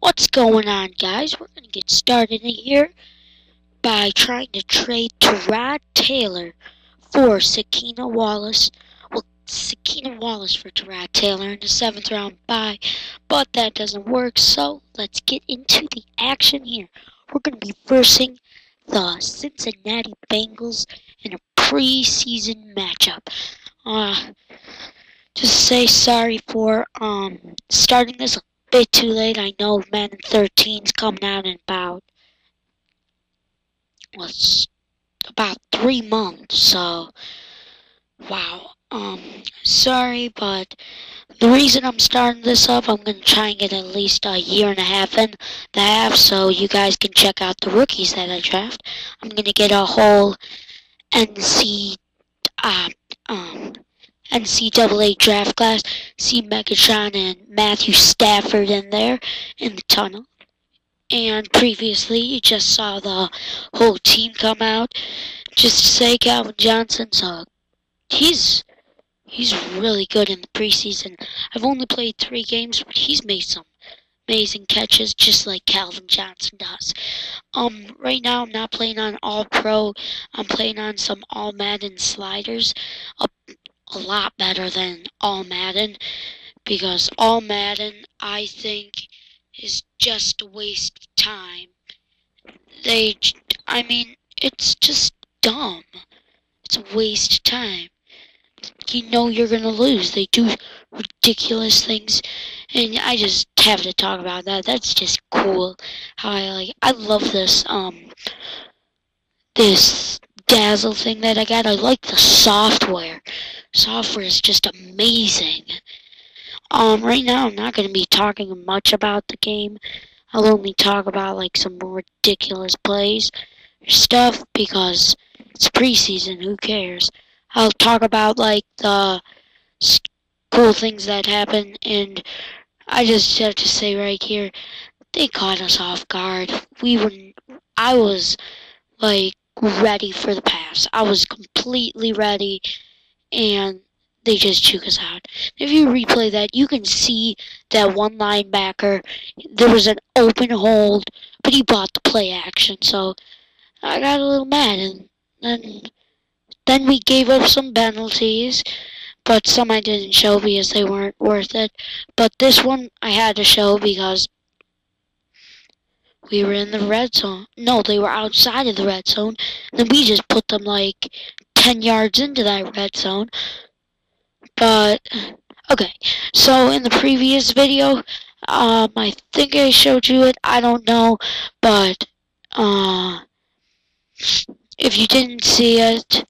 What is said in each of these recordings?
What's going on, guys? We're going to get started in here by trying to trade Tyrod Taylor for Sakina Wallace. Well, Sakina Wallace for Tyrod Taylor in the 7th round bye, but that doesn't work, so let's get into the action here. We're going to be versing the Cincinnati Bengals in a preseason matchup. Just say sorry for starting this bit too late. I know Madden 13's coming out in about 3 months, so wow. Sorry, but the reason I'm starting this up, I'm gonna try and get at least a year and a half in the half, so you guys can check out the rookies that I draft. I'm gonna get a whole NCAA draft class. See Megatron and Matthew Stafford in there in the tunnel. And previously, you just saw the whole team come out. Just to say, Calvin Johnson's he's really good in the preseason. I've only played 3 games, but he's made some amazing catches, just like Calvin Johnson does. Right now I'm not playing on All Pro. I'm playing on some All Madden sliders. A lot better than All Madden, because All Madden, I think, is just a waste of time. It's just dumb. It's a waste of time. You know you're gonna lose. They do ridiculous things, and I just have to talk about that. That's just cool. How I love this this Dazzle thing that I got. I like the software. Software is just amazing. Right now I'm not going to be talking much about the game. I'll only talk about like some ridiculous plays or stuff because it's preseason. Who cares? I'll talk about like the cool things that happen, and I just have to say right here, they caught us off guard. I was like ready for the pass. I was completely ready, and they just juke us out. If you replay that, you can see that one linebacker, there was an open hold, but he bought the play action, so I got a little mad, and then we gave up some penalties, but some I didn't show because they weren't worth it. But this one I had to show because we were in the red zone. No, they were outside of the red zone. And then we just put them like 10 yards into that red zone. But, okay. So in the previous video, I think I showed you it. I don't know. But, if you didn't see it,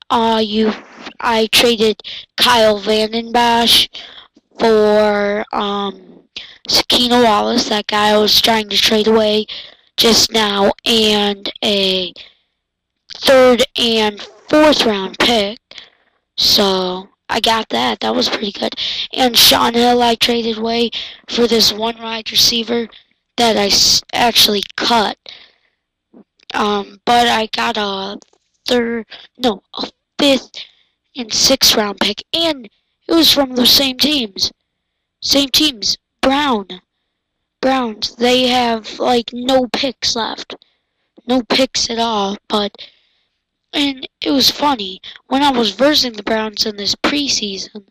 I traded Kyle Vandenbosch for, Sakina Wallace, that guy I was trying to trade away just now, and a 3rd and 4th round pick. So I got that. That was pretty good. And Sean Hill I traded away for this one wide receiver that I actually cut. But I got a 5th and 6th round pick, and it was from the same teams. Browns, they have like no picks left. No picks at all, and it was funny. When I was versing the Browns in this preseason,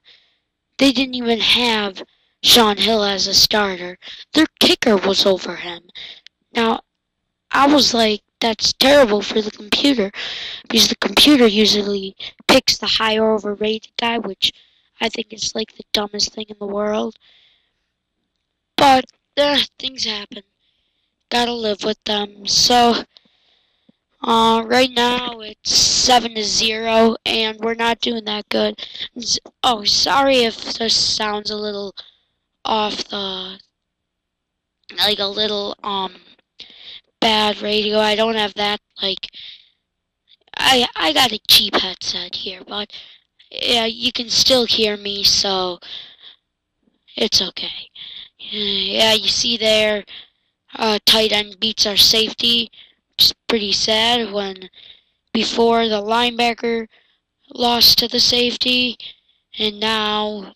they didn't even have Sean Hill as a starter. Their kicker was over him. Now, I was like, that's terrible for the computer, because the computer usually picks the higher overrated guy, which I think is like the dumbest thing in the world. But things happen. Gotta live with them. So, right now it's 7-0, and we're not doing that good. Oh, sorry if this sounds a little off the, like a little, bad radio. I don't have that, like, I got a cheap headset here, but, yeah, you can still hear me, so it's okay. Yeah, you see there, tight end beats our safety, which is pretty sad when before the linebacker lost to the safety, and now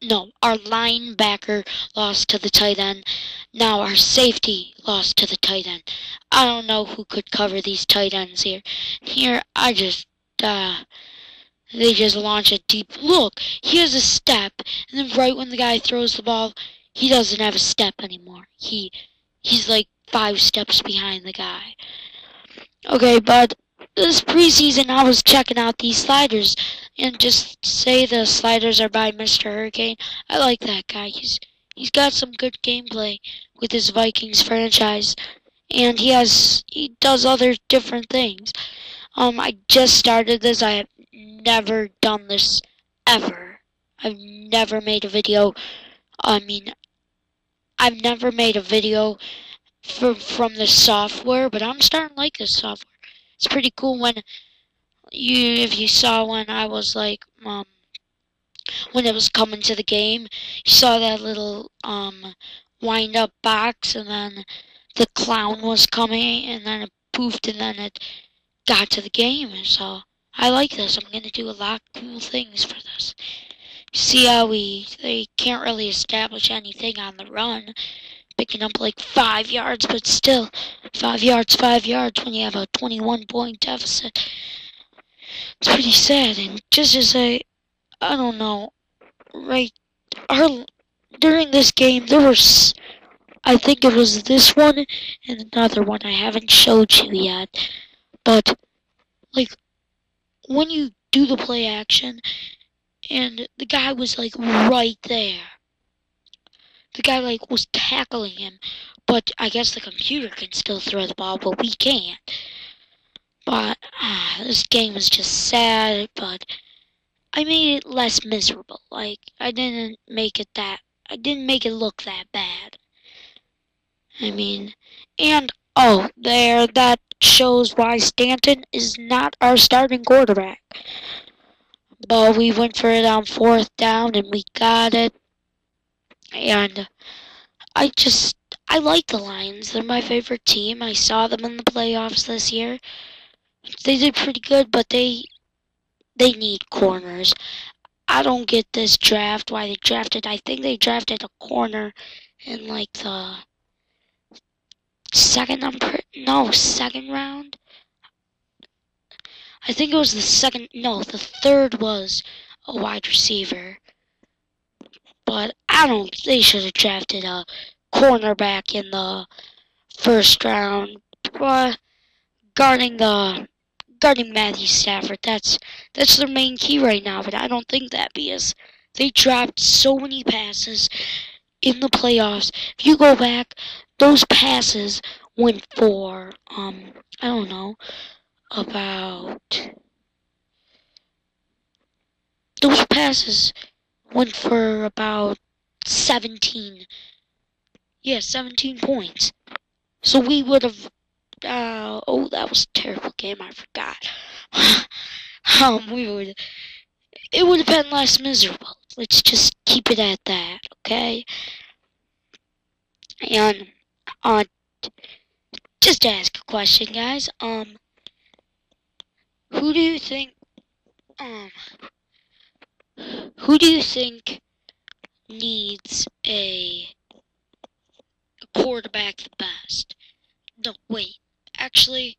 No, our linebacker lost to the tight end. Now our safety lost to the tight end. I don't know who could cover these tight ends here. Here, they just launch a deep look. He has a step, and then right when the guy throws the ball, he doesn't have a step anymore. He's like 5 steps behind the guy. Okay, but this preseason I was checking out these sliders, and just say the sliders are by Mr. Hurricane. I like that guy. He's got some good gameplay with his Vikings franchise, and he does other different things. I just started this. I have never done this ever. I've never made a video. I mean, I've never made a video from the software, but I'm starting to like this software. It's pretty cool if you saw when I was like, when it was coming to the game, you saw that little, wind up box, and then the clown was coming, and then it poofed, and then it got to the game, and so I like this. I'm gonna do a lot of cool things for this. See how they can't really establish anything on the run, picking up like 5 yards, but still 5 yards when you have a 21-point deficit. It's pretty sad. And just to say, I don't know, during this game there was, I think it was this one and another one I haven't showed you yet, but like when you do the play action and the guy was like right there. The guy like was tackling him, but I guess the computer can still throw the ball, but we can't. But this game is just sad, but I made it less miserable. Like I didn't make it look that bad. I mean, and that shows why Stanton is not our starting quarterback. But we went for it on 4th down and we got it. And I like the Lions. They're my favorite team. I saw them in the playoffs this year. They did pretty good, but they need corners. I don't get this draft, why they drafted. I think they drafted a corner in like the second round. I think it was the third was a wide receiver. But they should have drafted a cornerback in the 1st round. But guarding Matthew Stafford, that's their main key right now. But I don't think that, because they dropped so many passes in the playoffs. If you go back, those passes went for about 17 points. So we would have, that was a terrible game, I forgot. It would have been less miserable. Let's just keep it at that, okay? And, just to ask a question, guys, who do you think needs a quarterback the best? No, wait. Actually,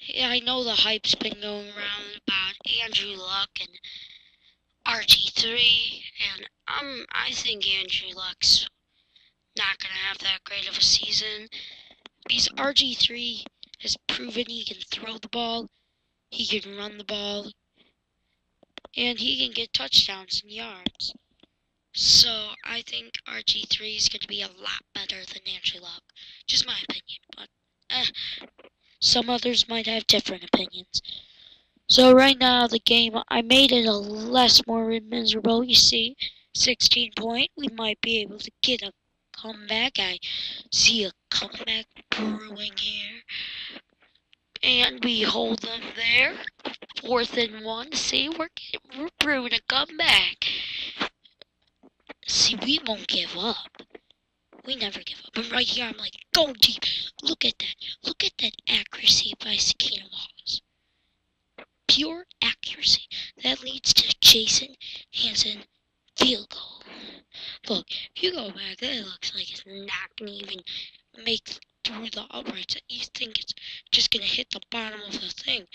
yeah, I know the hype's been going around about Andrew Luck and RG3, and I think Andrew Luck's not gonna have that great of a season, because RG3 has proven he can throw the ball, he can run the ball, and he can get touchdowns and yards. So I think RG3 is going to be a lot better than Andrew Luck. Just my opinion, but some others might have different opinions. So right now the game, I made it more miserable. You see, 16 point. We might be able to get a comeback. I see a comeback brewing here. And we hold them there. 4th and 1. See, we're brewing a comeback. See, we won't give up. We never give up. But right here, I'm like, go deep. Look at that. Look at that accuracy by Sakina Wallace. Pure accuracy. That leads to Jason Hansen field goal. Look, if you go back, it looks like it's not going to even make through the uprights. You think it's just going to hit the bottom of the thing.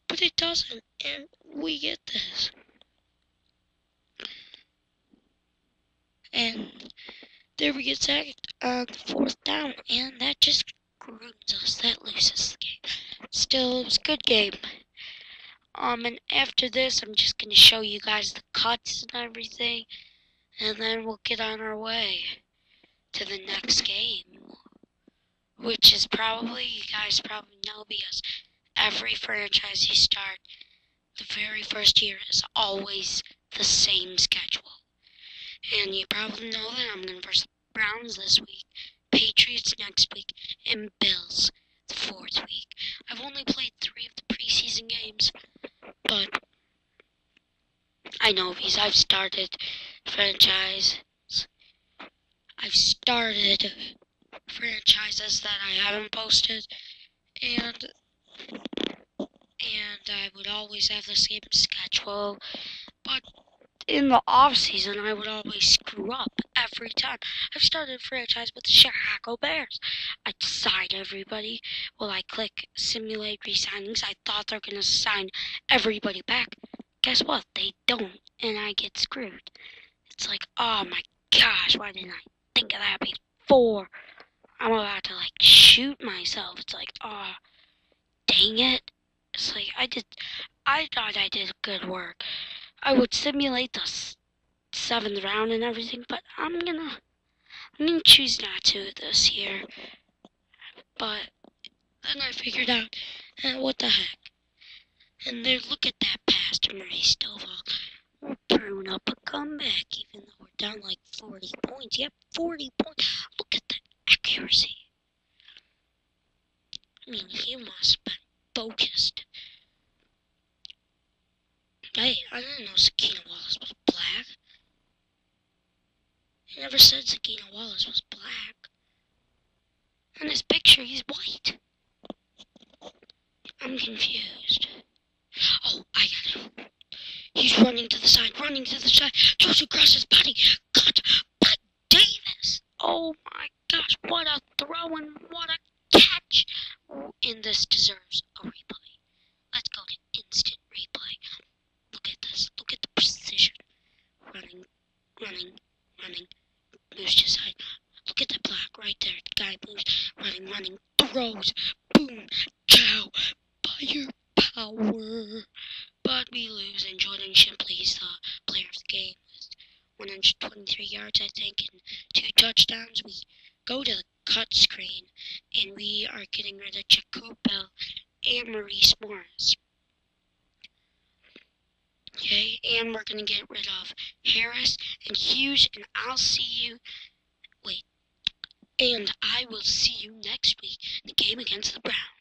But it doesn't, and we get this. And there we get sacked on 4th down, and that just ruins us. That loses the game. Still, it was a good game. And after this, I'm just going to show you guys the cuts and everything, and then we'll get on our way to the next game, which is probably, you guys probably know, because every franchise you start, the very first year is always the same schedule. And you probably know that I'm going to verse the Browns this week, Patriots next week, and Bills the 4th week. I've only played 3 of the preseason games, but I know because I've started franchises that I haven't posted, and I would always have the same schedule, but in the off season I would always screw up every time. I've started a franchise with the Chicago Bears. I sign everybody. Well, I click simulate re-signings. I thought they're gonna sign everybody back. Guess what? They don't, and I get screwed. It's like, oh my gosh, why didn't I think of that before? I'm about to like shoot myself. It's like, oh, dang it. It's like I thought I did good work. I would simulate the 7th round and everything, but I'm gonna choose not to this year. But then I figured out, what the heck. And there, look at that pass to Maurice Stovall. We're throwing up a comeback, even though we're down like 40 points. Yep, 40 points. Look at that accuracy. I mean, he must have been focused. Hey, I didn't know Zakina Wallace was black. He never said Zakina Wallace was black. In this picture, he's white. I'm confused. Oh, I got it. He's running to the side, throws across his body, cut by Davis. Oh my gosh, what a throw and what a catch. And this deserves a replay. Let's go to instant replay. Look at this, look at the precision. Running, moves to side. Look at the block right there. The guy moves, running, throws, boom, chow, firepower. But we lose, and Jordan Shipley's the player of the game with 123 yards, I think, and 2 touchdowns. We go to the cut screen, and we are getting rid of Jacob Bell and Maurice Morris. Okay, and we're going to get rid of Harris and Hughes, and I'll see you, and I will see you next week in the game against the Browns.